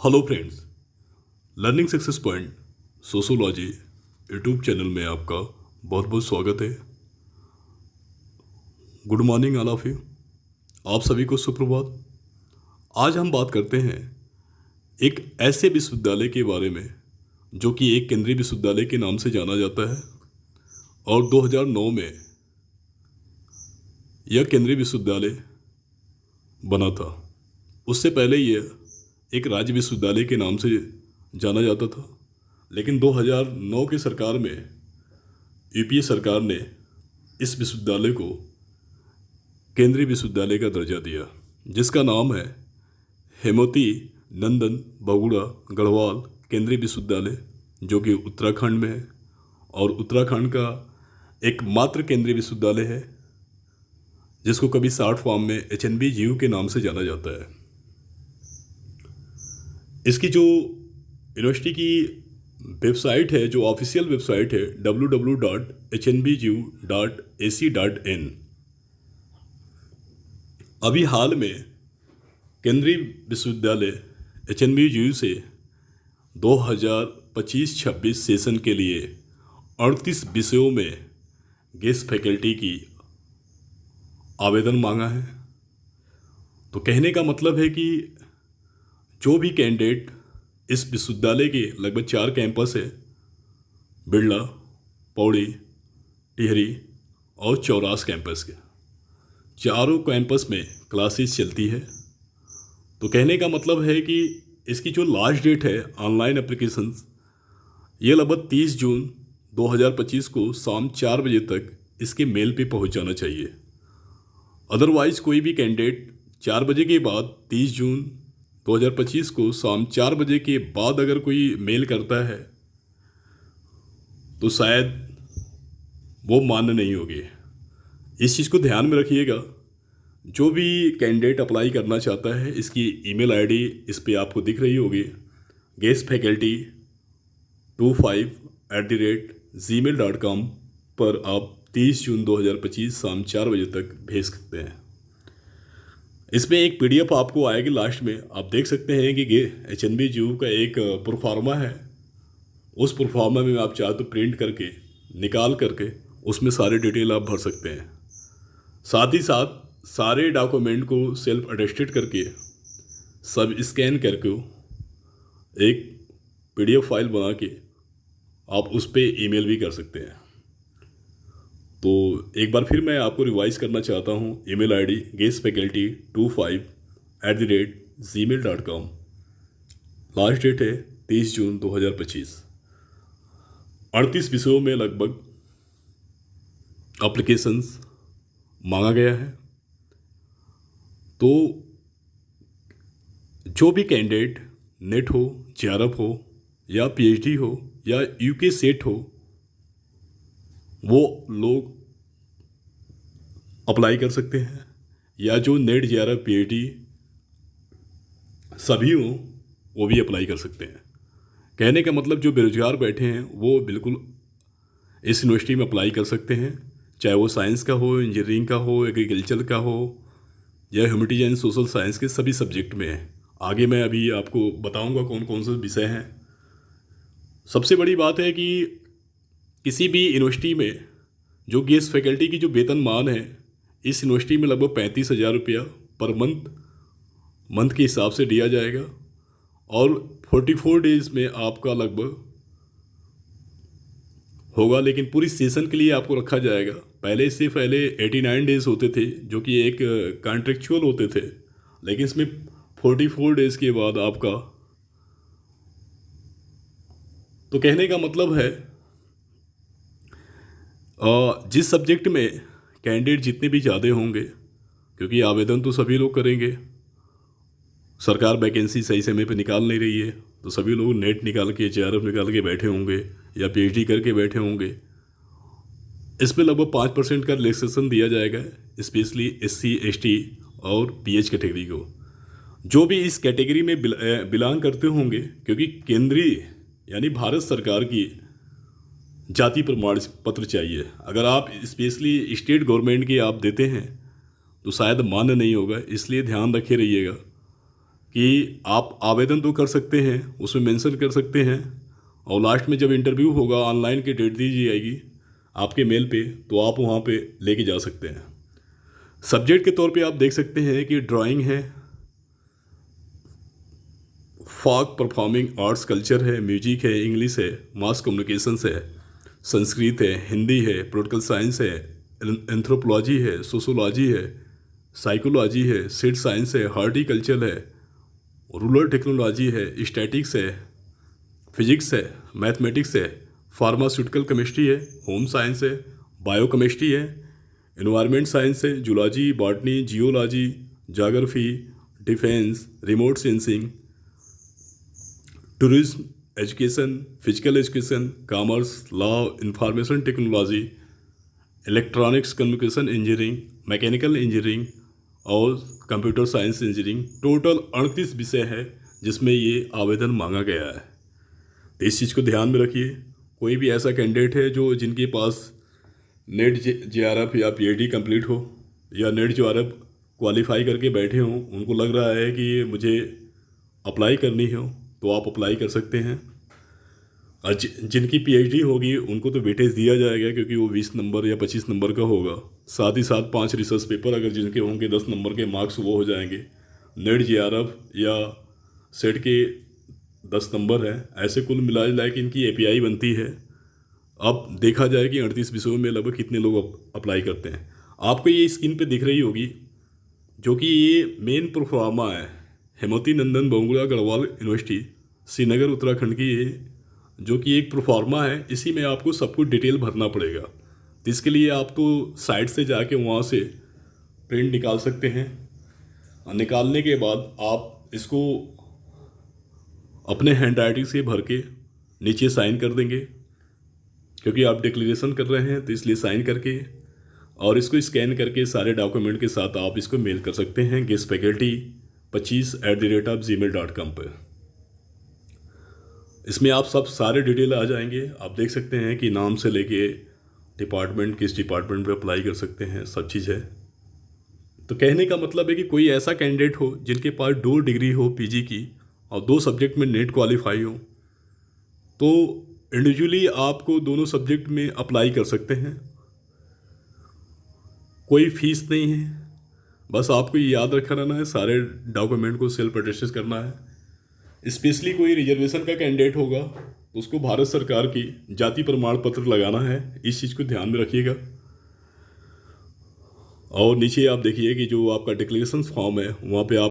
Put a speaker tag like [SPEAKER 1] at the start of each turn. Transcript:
[SPEAKER 1] Hello friends, learning success point sociology YouTube channel में आपका बहुत बहुत स्वागत है। Good morning all of you. आप सभी को सुप्रभात। आज हम बात करते हैं एक ऐसे विश्वविद्यालय के बारे में जो कि एक केंद्रीय विश्वविद्यालय के नाम से जाना जाता है और 2009 में यह केंद्रीय विश्वविद्यालय बना था। उससे पहले यह एक राज्य विश्वविद्यालय के नाम से जाना जाता था, लेकिन 2009 की सरकार में यूपीए सरकार ने इस विश्वविद्यालय को केंद्रीय विश्वविद्यालय का दर्जा दिया, जिसका नाम है हेमवती नंदन बहुगुणा गढ़वाल केंद्रीय विश्वविद्यालय, जो कि उत्तराखंड में है और उत्तराखंड का एकमात्र केंद्रीय विश्वविद्यालय है जिसको कभी शॉर्ट फॉर्म में HNBGU के नाम से जाना जाता है। इसकी जो यूनिवर्सिटी की वेबसाइट है, जो ऑफिशियल वेबसाइट है www.hnbgu.ac.in। अभी हाल में केंद्रीय विश्वविद्यालय HNBGU से 2025-26 सेशन के लिए 38 विषयों में गेस्ट फैकल्टी की आवेदन मांगा है। तो कहने का मतलब है कि जो भी कैंडिडेट इस विश्वविद्यालय के लगभग 4 कैंपस है, बिरला, पौड़ी, टिहरी और चौरास कैंपस के, चारों कैंपस में क्लासेस चलती है। तो कहने का मतलब है कि इसकी जो लास्ट डेट है ऑनलाइन एप्लीकेशंस, ये लगभग 30 जून 2025 को शाम 4 बजे तक इसके मेल पे पहुंच जाना चाहिए। अदरवाइज़ कोई भी कैंडिडेट 4 बजे के बाद 30 जून 2025 को शाम 4 बजे के बाद अगर कोई मेल करता है तो शायद वो मान्य नहीं होगी। इस चीज़ को ध्यान में रखिएगा। जो भी कैंडिडेट अप्लाई करना चाहता है, इसकी ईमेल आईडी इस पे आपको दिख रही होगी, guestfaculty25@gmail.com पर आप 30 जून 2025 शाम 4 बजे तक भेज सकते हैं। इसमें एक PDF आपको आएगी लास्ट में, आप देख सकते हैं कि HNBGU का एक प्रोफार्मा है। उस प्रोफार्मा में आप चाहे तो प्रिंट करके निकाल करके उसमें सारे डिटेल आप भर सकते हैं। साथ ही साथ सारे डॉक्यूमेंट को सेल्फ अटेस्टेड करके सब स्कैन करके एक PDF फाइल बना के आप उस पर ईमेल भी कर सकते हैं। तो एक बार फिर मैं आपको रिवाइज करना चाहता हूँ। Email ID guestfaculty25@gmail.com। Last date है 30 जून 2025। 38 विषयों में लगभग एप्लीकेशंस मांगा गया है। तो जो भी कैंडिडेट नेट हो, JRF हो या PhD हो या UK सेट हो, वो लोग अप्लाई कर सकते हैं, या जो नेट JRF PhD सभी हों वो भी अप्लाई कर सकते हैं। कहने का मतलब जो बेरोजगार बैठे हैं वो बिल्कुल इस यूनिवर्सिटी में अप्लाई कर सकते हैं, चाहे वो साइंस का हो, इंजीनियरिंग का हो, एग्रीकल्चर का हो या ह्यूमैनिटीज एंड सोशल साइंस के सभी सब्जेक्ट में है। आगे मैं अभी आपको बताऊंगा कौन कौन से विषय हैं। सबसे बड़ी बात है कि किसी भी यूनिवर्सिटी में जो गेस्ट फैकल्टी की जो वेतनमान है, इस यूनिवर्सिटी में लगभग 35,000 रुपया पर मंथ के हिसाब से दिया जाएगा और 44 डेज में आपका लगभग होगा, लेकिन पूरी सेशन के लिए आपको रखा जाएगा। पहले से पहले 89 डेज होते थे जो कि एक कॉन्ट्रेक्चुअल होते थे, लेकिन इसमें 44 डेज के बाद आपका, तो कहने का मतलब है जिस सब्जेक्ट में कैंडिडेट जितने भी ज़्यादा होंगे, क्योंकि आवेदन तो सभी लोग करेंगे, सरकार वैकेंसी सही समय पे निकाल नहीं रही है, तो सभी लोग नेट निकाल के, JRF निकाल के बैठे होंगे या PhD करके बैठे होंगे। इसमें लगभग 5% का रिलैक्सेशन दिया जाएगा, स्पेशली SC ST और PH कैटेगरी को। जो भी इस कैटेगरी में बिलोंग करते होंगे, क्योंकि केंद्रीय यानी भारत सरकार की जाति प्रमाण पत्र चाहिए। अगर आप स्पेशली स्टेट गवर्नमेंट के आप देते हैं तो शायद मान्य नहीं होगा, इसलिए ध्यान रखे रहिएगा कि आप आवेदन तो कर सकते हैं, उसमें मेंशन कर सकते हैं, और लास्ट में जब इंटरव्यू होगा ऑनलाइन की डेट दी जाएगी आपके मेल पे, तो आप वहाँ पे लेके जा सकते हैं। सब्जेक्ट के तौर पे आप देख सकते हैं कि ड्राइंग है, फोक परफॉर्मिंग आर्ट्स कल्चर है, म्यूजिक है, इंग्लिश है, मास कम्युनिकेशंस है, संस्कृत है, हिंदी है, पॉलिटिकल साइंस है, एंथ्रोपोलॉजी है, सोशोलॉजी है, साइकोलॉजी है, सीड साइंस है, हॉर्टिकल्चर है, रूरल टेक्नोलॉजी है, स्टैटिक्स है, फिजिक्स है, मैथमेटिक्स है, फार्मास्यूटिकल केमिस्ट्री है, होम साइंस है, बायोकेमिस्ट्री है, एनवायरनमेंट साइंस है, zoology, botany, geology, geography, defence, remote sensing, tourism, education, physical education, commerce, law, information technology, electronics communication engineering, mechanical engineering और computer science engineering. Total 38 विषय है जिसमें ये आवेदन मांगा गया है। तो इस चीज़ को ध्यान में रखिए। कोई भी ऐसा कैंडिडेट है जो जिनके पास नेट जेआरएफ या पीएचडी कंप्लीट हो या नेट जेआरएफ क्वालिफाई करके बैठे हों, उनको लग रहा है कि मुझे अप्लाई करनी हो, तो आप अप्लाई कर सकते हैं। और जिनकी पीएचडी होगी उनको तो वेटेज दिया जाएगा, क्योंकि वो 20 नंबर या 25 नंबर का होगा। साथ ही साथ 5 रिसर्च पेपर अगर जिनके होंगे 10 नंबर के मार्क्स वो हो जाएंगे। नेट जेआरएफ या सेट के 10 नंबर है। ऐसे कुल मिला जुला के इनकी एपीआई बनती है। अब देखा जाए कि 38 विषयों में लगभग कितने लोग अप्लाई करते हैं। आपको ये स्क्रीन पे दिख रही होगी, जो कि ये मेन प्रोफार्मा है हेमवती नंदन बहुगुणा गढ़वाल यूनिवर्सिटी श्रीनगर उत्तराखंड की, ये जो कि एक प्रोफार्मा है। इसी में आपको सब कुछ डिटेल भरना पड़ेगा। तो इसके लिए आप तो साइट से जाके वहाँ से प्रिंट निकाल सकते हैं, और निकालने के बाद आप इसको अपने हैंड राइटिंग से भर के नीचे साइन कर देंगे, क्योंकि आप डिक्लेरेशन कर रहे हैं, तो इसलिए साइन करके और इसको स्कैन करके सारे डॉक्यूमेंट के साथ आप इसको मेल कर सकते हैं guestfaculty25@gmail.com पर। इसमें आप सब सारे डिटेल आ जाएंगे। आप देख सकते हैं कि नाम से लेके डिपार्टमेंट, किस डिपार्टमेंट में अप्लाई कर सकते हैं, सब चीज़ है। तो कहने का मतलब है कि कोई ऐसा कैंडिडेट हो जिनके पास 2 डिग्री हो पीजी की और 2 सब्जेक्ट में नेट क्वालिफाई हो, तो इंडिविजुअली आपको दोनों सब्जेक्ट में अप्लाई कर सकते हैं। कोई फीस नहीं है, बस आपको ये याद रखा रहना है, सारे डॉक्यूमेंट को सेल्फ अटेस्ट करना है। स्पेशली कोई रिजर्वेशन का कैंडिडेट होगा तो उसको भारत सरकार की जाति प्रमाण पत्र लगाना है। इस चीज़ को ध्यान में रखिएगा। और नीचे आप देखिए कि जो आपका डिक्लेरेशन फॉर्म है वहाँ पे आप